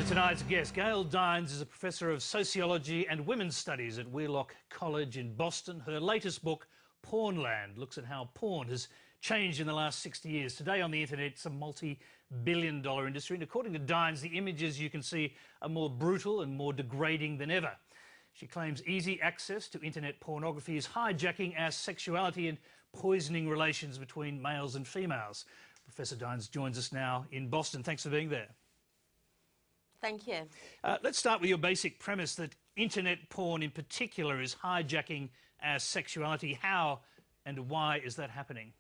Tonight's guest, Gail is a professor of sociology and women's studies at Wheelock College in Boston. Her latest book, Pornland, looks at how porn has changed in the last 60 years. Today on the internet, it's a multi-billion-dollar industry, and according to Dines, the images you can see are more brutal and more degrading than ever. She claims easy access to internet pornography is hijacking our sexuality and poisoning relations between males and females. Professor Dines joins us now in Boston. Thanks for being there. Thank you. Let's start with your basic premise that internet porn in particular is hijacking our sexuality. How and why is that happening?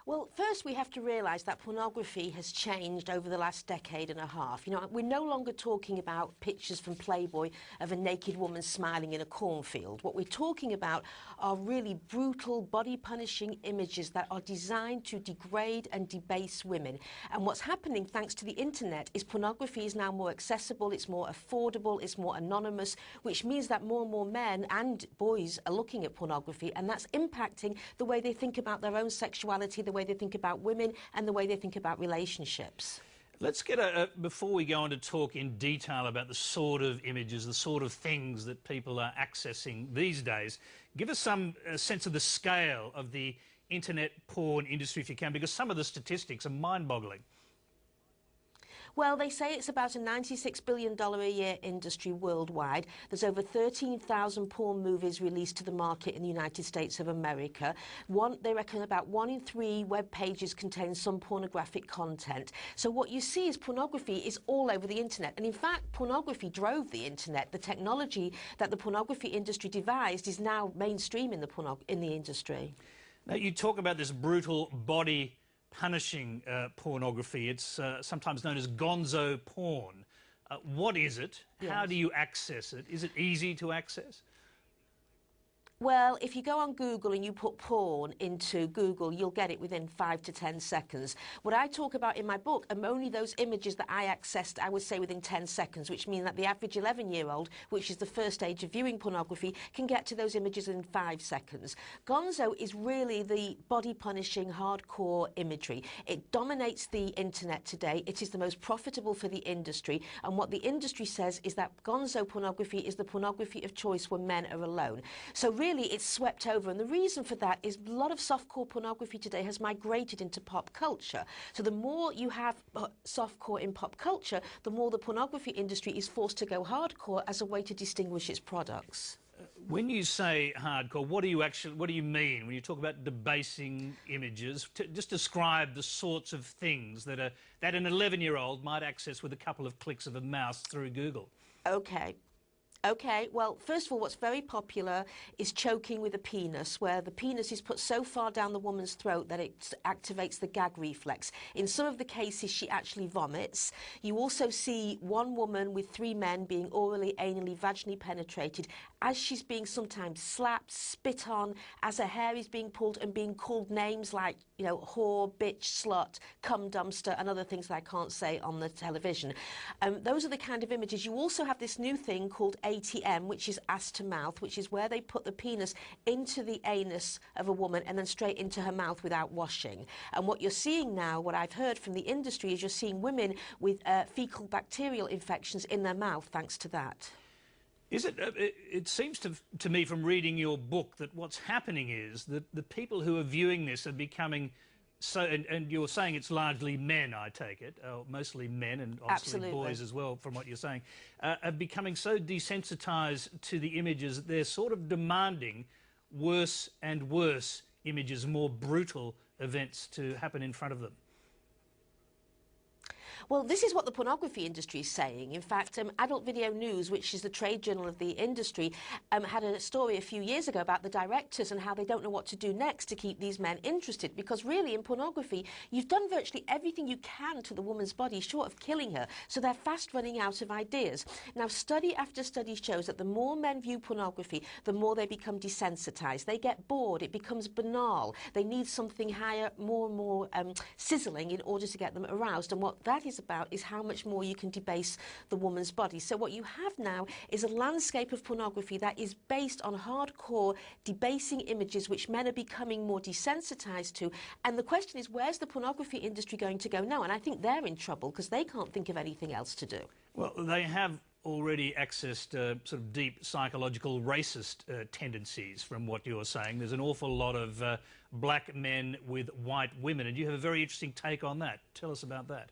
Well, first we have to realise that pornography has changed over the last decade and a half. You know, we're no longer talking about pictures from Playboy of a naked woman smiling in a cornfield. What we're talking about are really brutal, body-punishing images that are designed to degrade and debase women. And what's happening, thanks to the internet, is pornography is now more accessible, it's more affordable, it's more anonymous, which means that more and more men and boys are looking at pornography, and that's impacting the way they think about their own sexuality, the way they think about women and the way they think about relationships. Let's get before we go on to talk in detail about the sort of images, the sort of things that people are accessing these days, give us some sense of the scale of the internet porn industry if you can, because some of the statistics are mind-boggling. Well, they say it's about a $96 billion a year industry worldwide. There's over 13,000 porn movies released to the market in the United States of America. They reckon about 1 in 3 web pages contain some pornographic content. So what you see is pornography is all over the internet. And in fact, pornography drove the internet. The technology that the pornography industry devised is now mainstream in the industry. Now, you talk about this brutal body punishing pornography. It's sometimes known as gonzo porn. What is it? Yes. How do you access it? Is it easy to access? Well, if you go on Google and you put porn into Google, you'll get it within 5 to 10 seconds. What I talk about in my book are only those images that I accessed, I would say, within 10 seconds, which means that the average 11-year-old, which is the first age of viewing pornography, can get to those images in 5 seconds. Gonzo is really the body-punishing, hardcore imagery. It dominates the internet today. It is the most profitable for the industry. And what the industry says is that gonzo pornography is the pornography of choice when men are alone. So really, it's swept over, and the reason for that is a lot of softcore pornography today has migrated into pop culture. So the more you have softcore in pop culture, the more the pornography industry is forced to go hardcore as a way to distinguish its products. When you say hardcore, what do you mean when you talk about debasing images? Just describe the sorts of things that an 11-year-old might access with a couple of clicks of a mouse through Google. Okay, well, first of all, what's very popular is choking with a penis, where the penis is put so far down the woman's throat that it activates the gag reflex. In some of the cases, she actually vomits. You also see one woman with 3 men being orally, anally, vaginally penetrated as she's being sometimes slapped, spit on, as her hair is being pulled and being called names like, you know, whore, bitch, slut, cum dumpster, and other things that I can't say on the television. Those are the kind of images. You also have this new thing called ATM, which is ass to mouth, which is where they put the penis into the anus of a woman and then straight into her mouth without washing. And what you're seeing now, what I've heard from the industry, is you're seeing women with fecal bacterial infections in their mouth thanks to that. Is it? It seems to me from reading your book that what's happening is that the people who are viewing this are becoming so, and you're saying it's largely men, I take it, mostly men and obviously Absolutely. boys as well, from what you're saying, are becoming so desensitised to the images that they're sort of demanding worse and worse images, more brutal events to happen in front of them. Well, this is what the pornography industry is saying. In fact, Adult Video News, which is the trade journal of the industry, had a story a few years ago about the directors and how they don't know what to do next to keep these men interested. Because really, in pornography, you've done virtually everything you can to the woman's body, short of killing her. So they're fast running out of ideas. Now, study after study shows that the more men view pornography, the more they become desensitized. They get bored. It becomes banal. They need something higher, more and more sizzling in order to get them aroused. And what that is is about is how much more you can debase the woman's body. So what you have now is a landscape of pornography that is based on hardcore debasing images which men are becoming more desensitized to. And the question is, where's the pornography industry going to go now? And I think they're in trouble because they can't think of anything else to do. Well, they have already accessed sort of deep psychological racist tendencies from what you're saying. There's an awful lot of black men with white women, and you have a very interesting take on that. Tell us about that.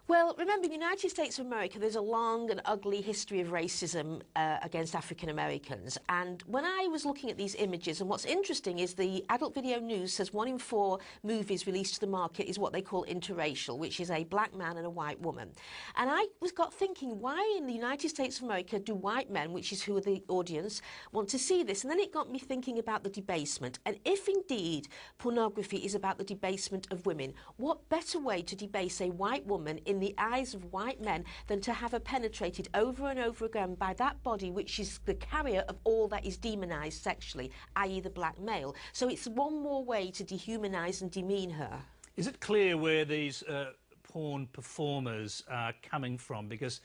Well, remember, in the United States of America, there's a long and ugly history of racism against African Americans. And when I was looking at these images, and what's interesting is the Adult Video News says 1 in 4 movies released to the market is what they call interracial, which is a black man and a white woman. And I got thinking, why in the United States of America do white men, which is who are the audience, want to see this? And then it got me thinking about the debasement. And if indeed pornography is about the debasement of women, what better way to debase a white woman in the eyes of white men than to have her penetrated over and over again by that body which is the carrier of all that is demonized sexually, i.e. the black male. So it's one more way to dehumanize and demean her. Is it clear where these porn performers are coming from? Because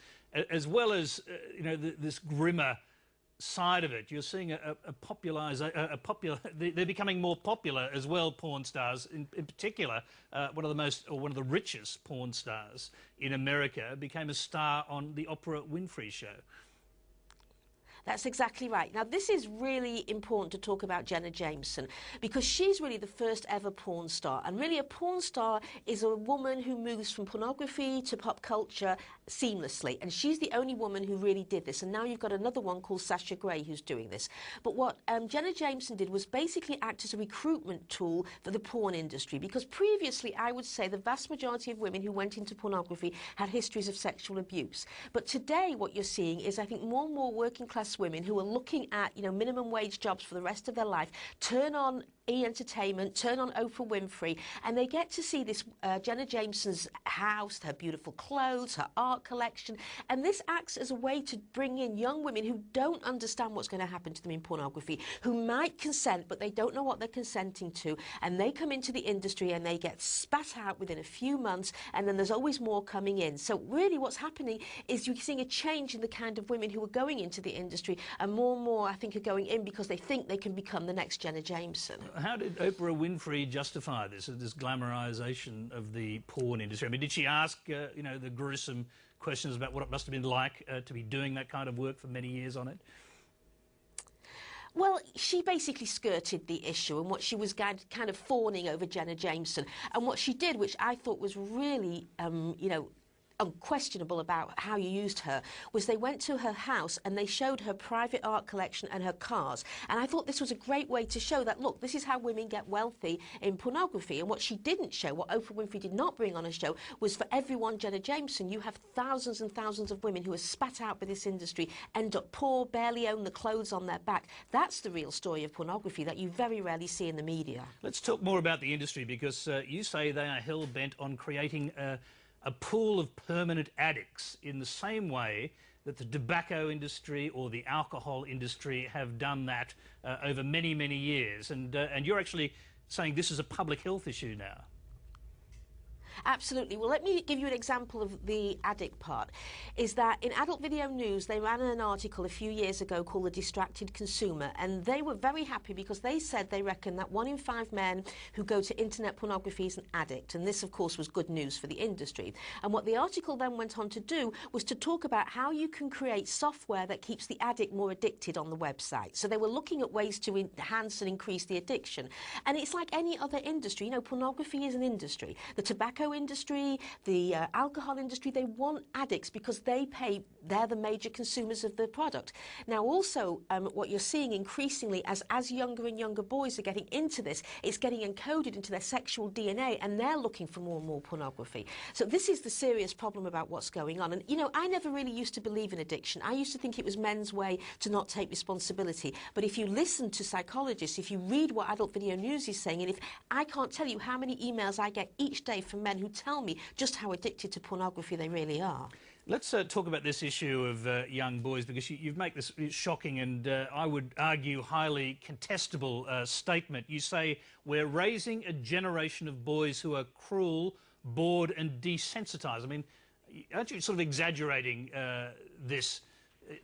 as well as you know, this grimmer side of it, you're seeing they're becoming more popular as well, porn stars. In particular, one of the richest porn stars in America became a star on the Oprah Winfrey Show. That's exactly right. Now, this is really important to talk about Jenna Jameson, because she's really the first ever porn star. And really, a porn star is a woman who moves from pornography to pop culture seamlessly. And she's the only woman who really did this. And now you've got another one called Sasha Grey who's doing this. But what Jenna Jameson did was basically act as a recruitment tool for the porn industry, because previously, I would say, the vast majority of women who went into pornography had histories of sexual abuse. But today, what you're seeing is, I think, more and more working class women who are looking at, you know, minimum wage jobs for the rest of their life turn on E! Entertainment, turn on Oprah Winfrey, and they get to see this Jenna Jameson's house, her beautiful clothes, her art collection, and this acts as a way to bring in young women who don't understand what's going to happen to them in pornography, who might consent, but they don't know what they're consenting to, and they come into the industry and they get spat out within a few months, and then there's always more coming in. So really what's happening is you're seeing a change in the kind of women who are going into the industry, and more, I think, are going in because they think they can become the next Jenna Jameson. How did Oprah Winfrey justify this glamorization of the porn industry? I mean, did she ask, you know, the gruesome questions about what it must have been like to be doing that kind of work for many years on it? Well, she basically skirted the issue, and what she was kind of fawning over Jenna Jameson. And what she did, which I thought was really, you know, unquestionable about how you used her, was they went to her house and they showed her private art collection and her cars. And I thought this was a great way to show that, look, this is how women get wealthy in pornography. And what she didn't show, what Oprah Winfrey did not bring on her show, was for everyone Jenna Jameson, you have thousands and thousands of women who are spat out by this industry, end up poor, barely own the clothes on their back. That's the real story of pornography that you very rarely see in the media. Let's talk more about the industry, because you say they are hell-bent on creating a pool of permanent addicts in the same way that the tobacco industry or the alcohol industry have done that over many, many years. And you're actually saying this is a public health issue now. Absolutely. Well, let me give you an example of the addict part. Is that in Adult Video News, they ran an article a few years ago called The Distracted Consumer, and they were very happy because they said they reckon that 1 in 5 men who go to internet pornography is an addict, and this, of course, was good news for the industry. And what the article then went on to do was to talk about how you can create software that keeps the addict more addicted on the website. So they were looking at ways to enhance and increase the addiction. And it's like any other industry. You know, pornography is an industry. The tobacco industry, the alcohol industry, they want addicts because they're the major consumers of the product. Now also what you're seeing increasingly as younger and younger boys are getting into this, it's getting encoded into their sexual DNA, and they're looking for more and more pornography. So this is the serious problem about what's going on. And you know, I never really used to believe in addiction. I used to think it was men's way to not take responsibility. But if you listen to psychologists, if you read what Adult Video News is saying, and if I can't tell you how many emails I get each day from men who tell me just how addicted to pornography they really are. Let's talk about this issue of young boys, because you make this shocking and I would argue highly contestable statement. You say we're raising a generation of boys who are cruel, bored and desensitised. I mean, aren't you sort of exaggerating this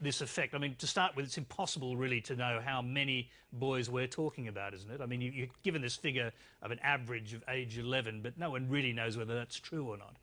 effect? I mean, to start with, it's impossible really to know how many boys we're talking about, isn't it? I mean, you're given this figure of an average of age 11, but no one really knows whether that's true or not.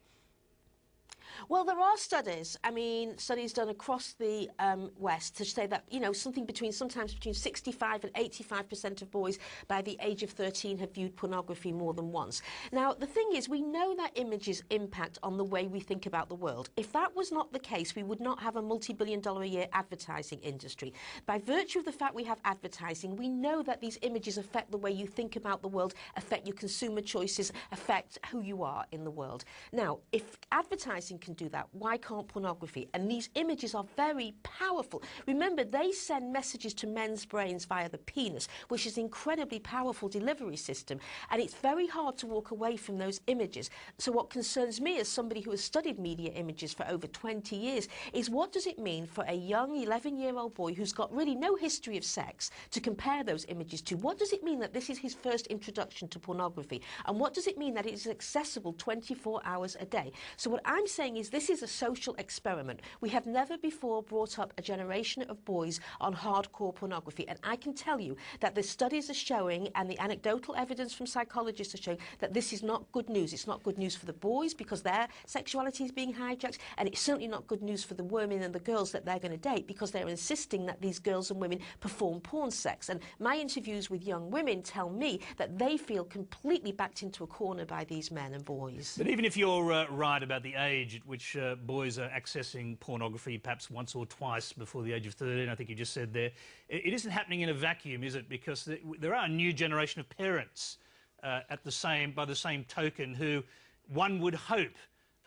Well, there are studies, I mean, studies done across the West to say that, you know, sometimes between 65 and 85% of boys by the age of 13 have viewed pornography more than once. Now, the thing is, we know that images impact on the way we think about the world. If that was not the case, we would not have a multi-billion-dollar a year advertising industry. By virtue of the fact we have advertising, we know that these images affect the way you think about the world, affect your consumer choices, affect who you are in the world. Now, if advertising can do that, why can't pornography? And these images are very powerful. Remember, they send messages to men's brains via the penis, which is an incredibly powerful delivery system, and it's very hard to walk away from those images. So what concerns me as somebody who has studied media images for over 20 years is, what does it mean for a young 11-year-old boy who's got really no history of sex to compare those images to? What does it mean that this is his first introduction to pornography? And what does it mean that it is accessible 24 hours a day? So what I'm saying is, this is a social experiment. We have never before brought up a generation of boys on hardcore pornography, and I can tell you that the studies are showing, and the anecdotal evidence from psychologists are showing, that this is not good news. It's not good news for the boys because their sexuality is being hijacked, and it's certainly not good news for the women and the girls that they're going to date, because they're insisting that these girls and women perform porn sex. And my interviews with young women tell me that they feel completely backed into a corner by these men and boys. But even if you're right about the age at which boys are accessing pornography perhaps once or twice before the age of 13, I think you just said there, it isn't happening in a vacuum, is it? Because there are a new generation of parents by the same token who one would hope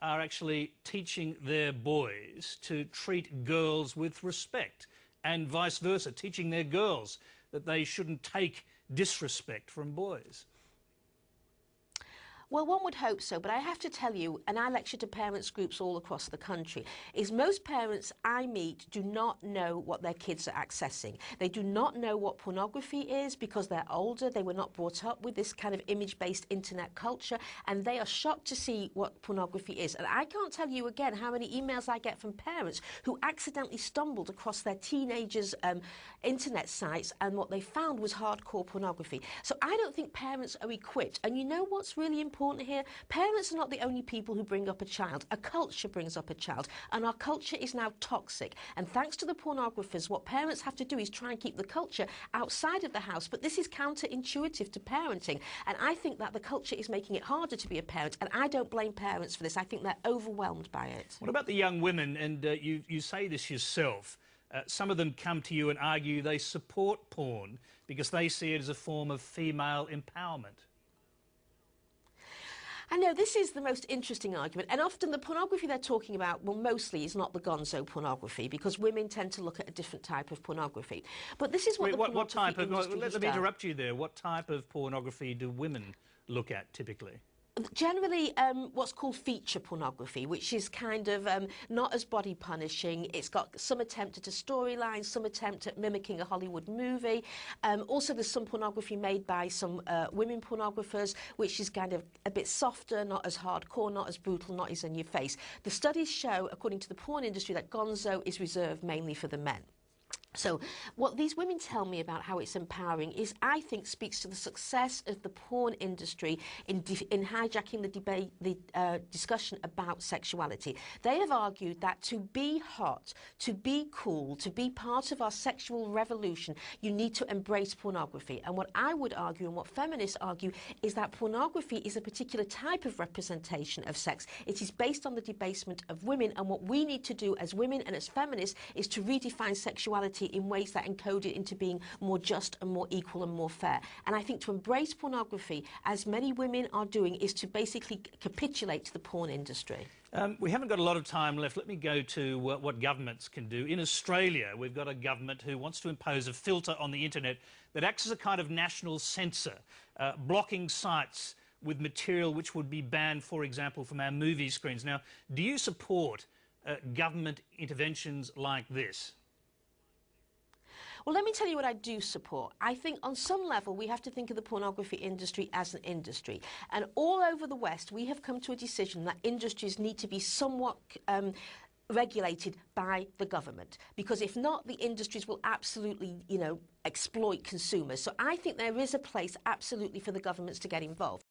are actually teaching their boys to treat girls with respect, and vice versa, teaching their girls that they shouldn't take disrespect from boys. Well, one would hope so, but I have to tell you, and I lecture to parents groups all across the country, is most parents I meet do not know what their kids are accessing. They do not know what pornography is because they're older, they were not brought up with this kind of image-based internet culture, and they are shocked to see what pornography is. And I can't tell you again how many emails I get from parents who accidentally stumbled across their teenagers' internet sites, and what they found was hardcore pornography. So I don't think parents are equipped. And you know what's really important here? Parents are not the only people who bring up a child. A culture brings up a child, and our culture is now toxic. And thanks to the pornographers, what parents have to do is try and keep the culture outside of the house. But this is counterintuitive to parenting, and I think that the culture is making it harder to be a parent, and I don't blame parents for this. I think they're overwhelmed by it. What about the young women? And you say this yourself. Some of them come to you and argue they support porn because they see it as a form of female empowerment. I know, this is the most interesting argument, and often the pornography they're talking about, well, mostly is not the gonzo pornography, because women tend to look at a different type of pornography. But this is what type of... Let me interrupt you there. What type of pornography do women look at typically? Generally, what's called feature pornography, which is kind of not as body punishing. It's got some attempt at a storyline, some attempt at mimicking a Hollywood movie. Also, there's some pornography made by some women pornographers, which is kind of a bit softer, not as hardcore, not as brutal, not as in your face. The studies show, according to the porn industry, that gonzo is reserved mainly for the men. So what these women tell me about how it's empowering is, I think, speaks to the success of the porn industry in hijacking the debate, the discussion about sexuality. They have argued that to be hot, to be cool, to be part of our sexual revolution, you need to embrace pornography. And what I would argue, and what feminists argue, is that pornography is a particular type of representation of sex. It is based on the debasement of women, and what we need to do as women and as feminists is to redefine sexuality in ways that encode it into being more just and more equal and more fair. And I think to embrace pornography, as many women are doing, is to basically capitulate to the porn industry. We haven't got a lot of time left. Let me go to what governments can do. In Australia, we've got a government who wants to impose a filter on the internet that acts as a kind of national censor, blocking sites with material which would be banned, for example, from our movie screens. Now, do you support government interventions like this? Well, let me tell you what I do support. I think on some level we have to think of the pornography industry as an industry. And all over the West we have come to a decision that industries need to be somewhat regulated by the government, because if not, the industries will absolutely, exploit consumers. So I think there is a place absolutely for the governments to get involved.